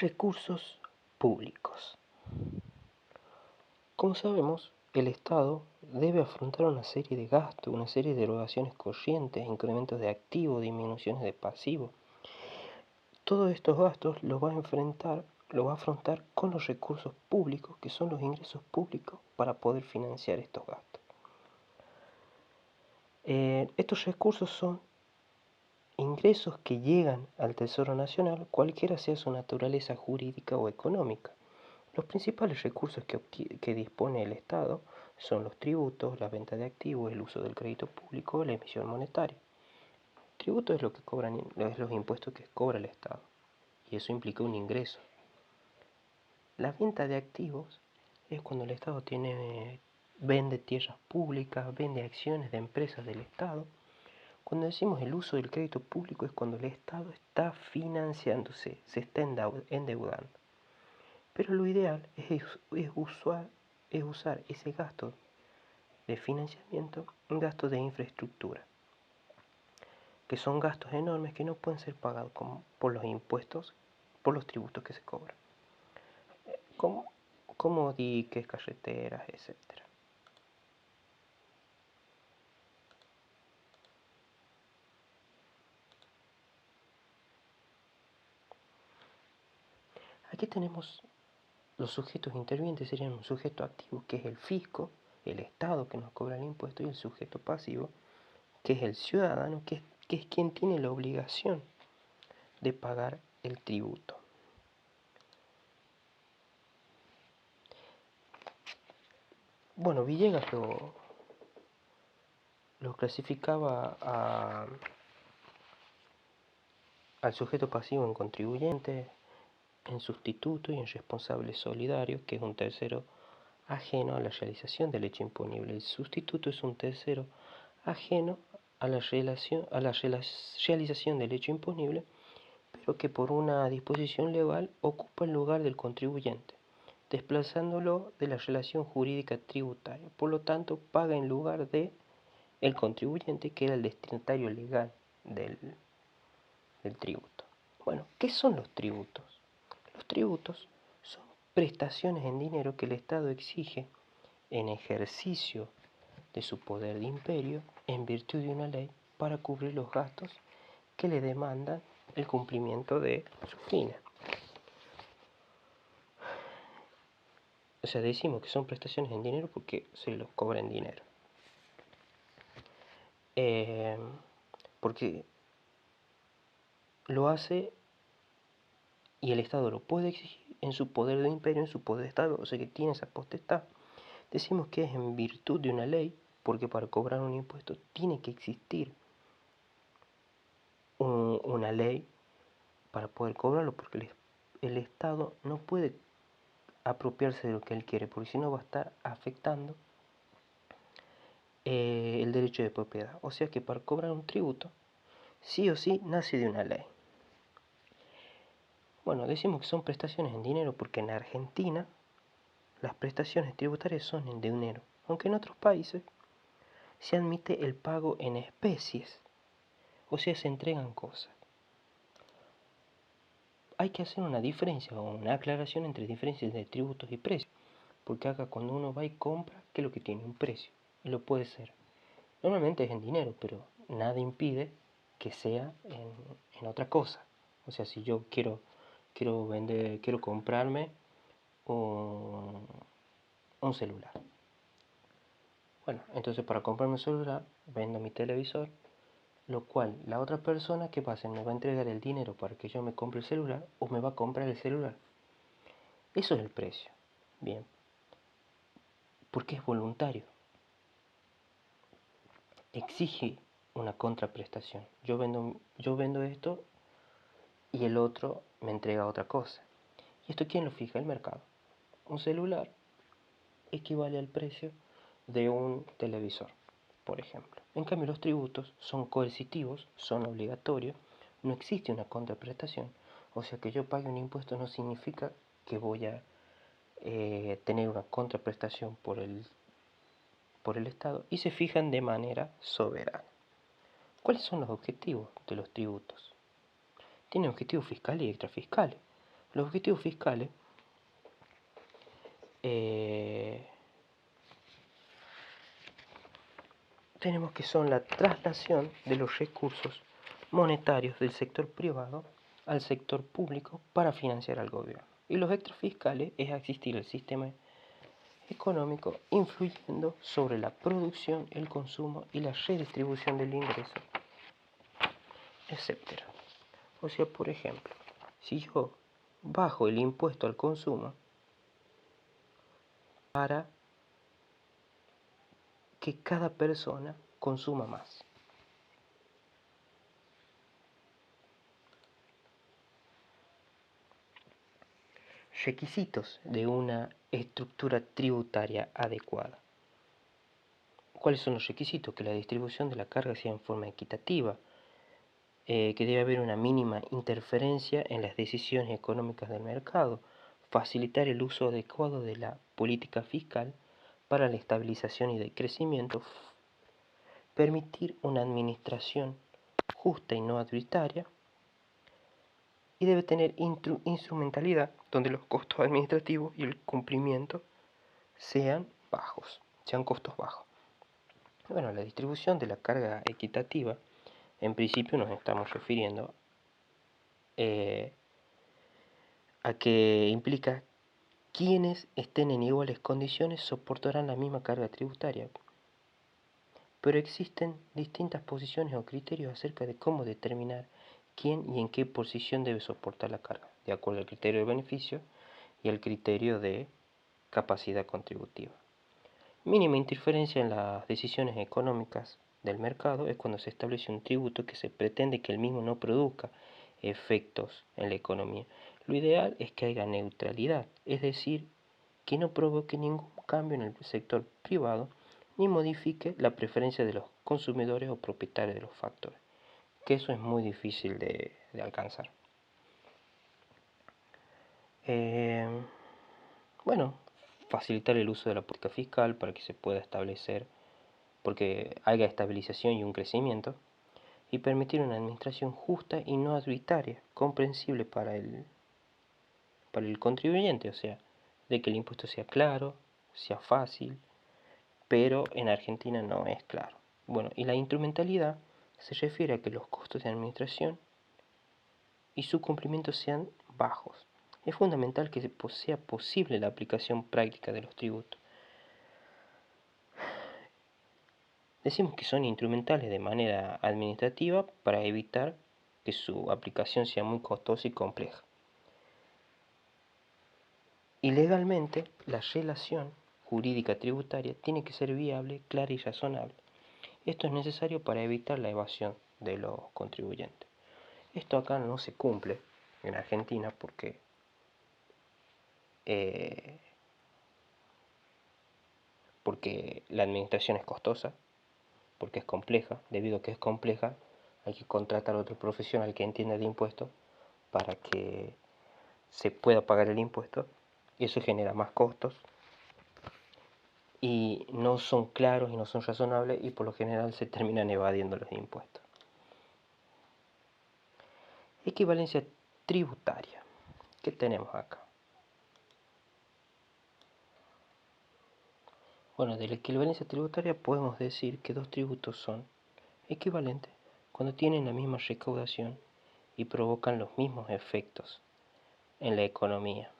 Recursos públicos. Como sabemos, el Estado debe afrontar una serie de gastos, una serie de erogaciones corrientes, incrementos de activos, disminuciones de pasivos. Todos estos gastos los va a afrontar con los recursos públicos, que son los ingresos públicos, para poder financiar estos gastos. Estos recursos son ingresos que llegan al Tesoro Nacional, cualquiera sea su naturaleza jurídica o económica. Los principales recursos que dispone el Estado son los tributos, la venta de activos, el uso del crédito público, la emisión monetaria. Tributo es los impuestos que cobra el Estado, y eso implica un ingreso. La venta de activos es cuando el Estado vende tierras públicas, vende acciones de empresas del Estado. Cuando decimos el uso del crédito público es cuando el Estado está financiándose, se está endeudando. Pero lo ideal es usar ese gasto de financiamiento en gastos de infraestructura, que son gastos enormes que no pueden ser pagados por los impuestos, por los tributos que se cobran, como diques, carreteras, etc. Aquí tenemos los sujetos intervinientes, serían un sujeto activo, que es el fisco, el Estado que nos cobra el impuesto, y el sujeto pasivo, que es el ciudadano, que es quien tiene la obligación de pagar el tributo. Bueno, Villegas lo clasificaba al sujeto pasivo en contribuyente, en sustituto y en responsable solidario, que es un tercero ajeno a la realización del hecho imponible. El sustituto es un tercero ajeno a la realización del hecho imponible, pero que por una disposición legal ocupa el lugar del contribuyente, desplazándolo de la relación jurídica tributaria. Por lo tanto, paga en lugar de el contribuyente, que era el destinatario legal del tributo. Bueno, ¿qué son los tributos? Los tributos son prestaciones en dinero que el Estado exige en ejercicio de su poder de imperio en virtud de una ley para cubrir los gastos que le demandan el cumplimiento de sus fines. O sea, decimos que son prestaciones en dinero porque se los cobra en dinero. Porque lo hace y el Estado lo puede exigir en su poder de imperio, en su poder de Estado, o sea que tiene esa potestad. Decimos que es en virtud de una ley, porque para cobrar un impuesto tiene que existir una ley para poder cobrarlo, porque el Estado no puede apropiarse de lo que él quiere, porque si no va a estar afectando el derecho de propiedad. O sea que para cobrar un tributo, sí o sí nace de una ley. Bueno, decimos que son prestaciones en dinero porque en Argentina las prestaciones tributarias son en dinero, aunque en otros países se admite el pago en especies, o sea, se entregan cosas. Hay que hacer una diferencia o una aclaración entre diferencias de tributos y precios, porque acá cuando uno va y compra, ¿qué es lo que tiene? Un precio, y lo puede ser. Normalmente es en dinero, pero nada impide que sea en otra cosa. O sea, si yo quiero comprarme un celular. Bueno, entonces para comprarme un celular, vendo mi televisor, lo cual la otra persona, ¿qué pasa? ¿Me va a entregar el dinero para que yo me compre el celular o me va a comprar el celular? Eso es el precio. Bien. Porque es voluntario. Exige una contraprestación. Yo vendo esto y el otro me entrega otra cosa. ¿Y esto quién lo fija? El mercado. Un celular equivale al precio de un televisor, por ejemplo. En cambio, los tributos son coercitivos, son obligatorios, no existe una contraprestación. O sea, que yo pague un impuesto no significa que voy a tener una contraprestación por el Estado, y se fijan de manera soberana. ¿Cuáles son los objetivos de los tributos? Tienen objetivos fiscales y extrafiscales. Los objetivos fiscales tenemos que son la traslación de los recursos monetarios del sector privado al sector público para financiar al gobierno. Y los extrafiscales es asistir al sistema económico influyendo sobre la producción, el consumo y la redistribución del ingreso, etc. O sea, por ejemplo, si yo bajo el impuesto al consumo para que cada persona consuma más. Requisitos de una estructura tributaria adecuada. ¿Cuáles son los requisitos? Que la distribución de la carga sea en forma equitativa, que debe haber una mínima interferencia en las decisiones económicas del mercado, facilitar el uso adecuado de la política fiscal para la estabilización y el crecimiento, permitir una administración justa y no arbitraria, y debe tener instrumentalidad donde los costos administrativos y el cumplimiento sean costos bajos. Bueno, la distribución de la carga equitativa, en principio nos estamos refiriendo a que implica quienes estén en iguales condiciones soportarán la misma carga tributaria. Pero existen distintas posiciones o criterios acerca de cómo determinar quién y en qué posición debe soportar la carga, de acuerdo al criterio de beneficio y al criterio de capacidad contributiva. Mínima interferencia en las decisiones económicas del mercado es cuando se establece un tributo que se pretende que el mismo no produzca efectos en la economía. Lo ideal es que haya neutralidad, es decir, que no provoque ningún cambio en el sector privado ni modifique la preferencia de los consumidores o propietarios de los factores, que eso es muy difícil de alcanzar. Bueno, facilitar el uso de la política fiscal para que se pueda establecer, porque haya estabilización y un crecimiento, y permitir una administración justa y no arbitraria, comprensible para el contribuyente, o sea, de que el impuesto sea claro, sea fácil, pero en Argentina no es claro. Bueno, y la instrumentalidad se refiere a que los costos de administración y su cumplimiento sean bajos. Es fundamental que sea posible la aplicación práctica de los tributos. Decimos que son instrumentales de manera administrativa para evitar que su aplicación sea muy costosa y compleja. Y legalmente, la relación jurídica tributaria tiene que ser viable, clara y razonable. Esto es necesario para evitar la evasión de los contribuyentes. Esto acá no se cumple en Argentina porque la administración es costosa, porque es compleja. Debido a que es compleja, hay que contratar a otro profesional que entienda de impuestos para que se pueda pagar el impuesto, y eso genera más costos y no son claros y no son razonables, y por lo general se terminan evadiendo los impuestos. Equivalencia tributaria. ¿Qué tenemos acá? Bueno, de la equivalencia tributaria podemos decir que dos tributos son equivalentes cuando tienen la misma recaudación y provocan los mismos efectos en la economía.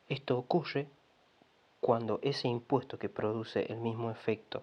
Esto ocurre cuando ese impuesto que produce el mismo efecto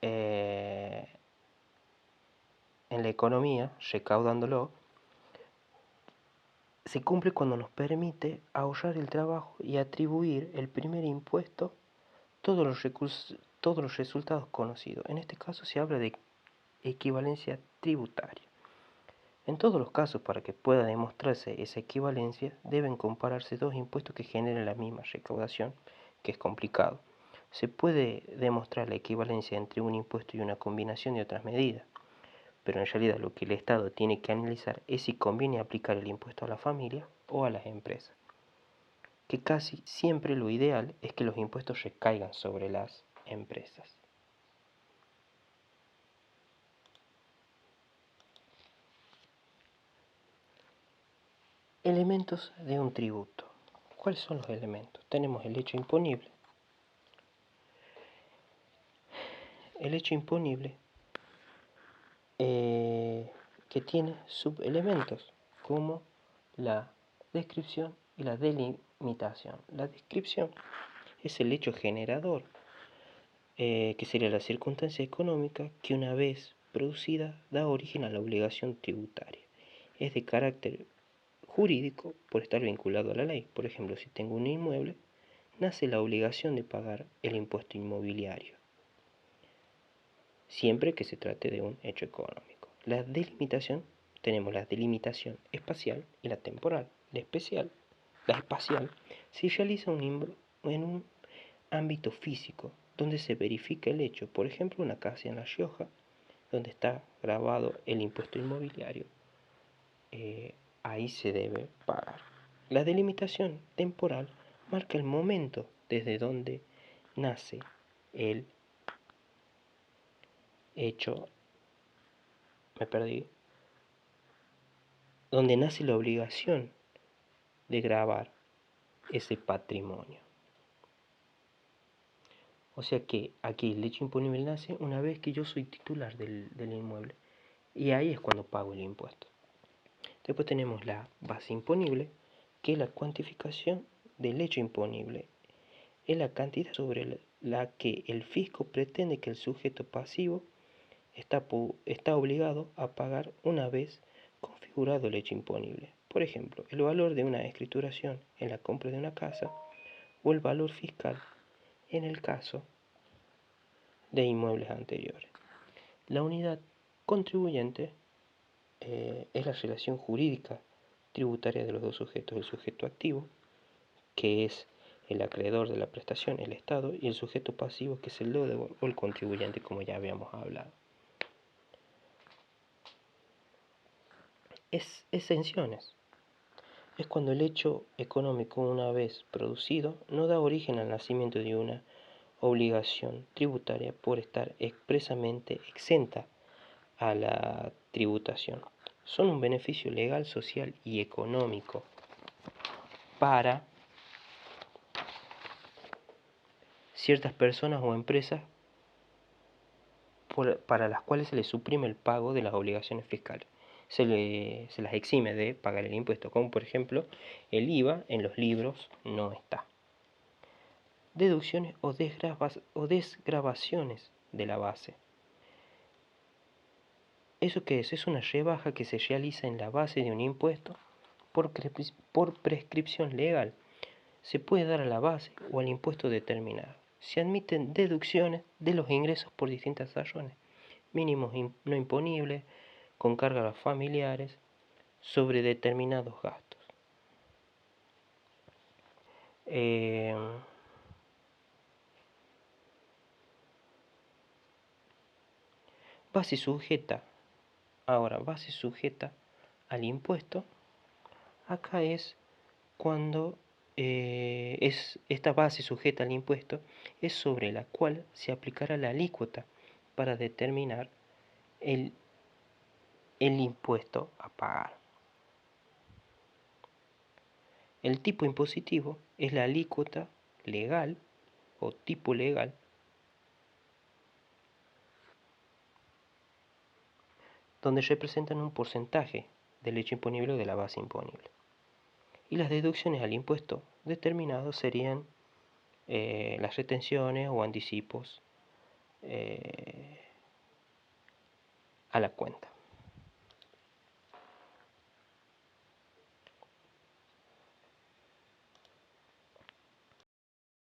en la economía, recaudándolo, se cumple cuando nos permite ahorrar el trabajo y atribuir el primer impuesto todos los resultados conocidos. En este caso se habla de equivalencia tributaria. En todos los casos, para que pueda demostrarse esa equivalencia, deben compararse dos impuestos que generen la misma recaudación, que es complicado. Se puede demostrar la equivalencia entre un impuesto y una combinación de otras medidas, pero en realidad lo que el Estado tiene que analizar es si conviene aplicar el impuesto a la familia o a las empresas, que casi siempre lo ideal es que los impuestos recaigan sobre las empresas. Elementos de un tributo. ¿Cuáles son los elementos? Tenemos el hecho imponible. El hecho imponible que tiene subelementos como la descripción y la delimitación. La descripción es el hecho generador, que sería la circunstancia económica que una vez producida da origen a la obligación tributaria. Es de carácter jurídico por estar vinculado a la ley. Por ejemplo, si tengo un inmueble, nace la obligación de pagar el impuesto inmobiliario, siempre que se trate de un hecho económico. La delimitación, tenemos la delimitación espacial y la temporal. La espacial se realiza en un ámbito físico donde se verifica el hecho. Por ejemplo, una casa en La Rioja donde está grabado el impuesto inmobiliario, ahí se debe pagar. La delimitación temporal marca el momento desde donde nace el hecho, donde nace la obligación de grabar ese patrimonio. O sea que aquí el hecho imponible nace una vez que yo soy titular del inmueble, y ahí es cuando pago el impuesto. Después tenemos la base imponible, que es la cuantificación del hecho imponible. Es la cantidad sobre la que el fisco pretende que el sujeto pasivo está obligado a pagar una vez configurado el hecho imponible. Por ejemplo, el valor de una escrituración en la compra de una casa o el valor fiscal en el caso de inmuebles anteriores. La unidad contribuyente es la relación jurídica tributaria de los dos sujetos: el sujeto activo, que es el acreedor de la prestación, el Estado, y el sujeto pasivo, que es el deudor o el contribuyente, como ya habíamos hablado. Exenciones. Es cuando el hecho económico, una vez producido, no da origen al nacimiento de una obligación tributaria por estar expresamente exenta a la tributación. Son un beneficio legal, social y económico para ciertas personas o empresas para las cuales se les suprime el pago de las obligaciones fiscales. Se las exime de pagar el impuesto, como por ejemplo el IVA en los libros no está. Deducciones o desgravaciones de la base. ¿Eso qué es? Es una rebaja que se realiza en la base de un impuesto por prescripción legal. Se puede dar a la base o al impuesto determinado. Se admiten deducciones de los ingresos por distintas razones: mínimos no imponibles, con cargas a los familiares, sobre determinados gastos. Base sujeta. Ahora, base sujeta al impuesto. Acá es cuando esta base sujeta al impuesto es sobre la cual se aplicará la alícuota para determinar el impuesto a pagar. El tipo impositivo es la alícuota legal o tipo legal donde representan un porcentaje del hecho imponible o de la base imponible. Y las deducciones al impuesto determinado serían las retenciones o anticipos a la cuenta.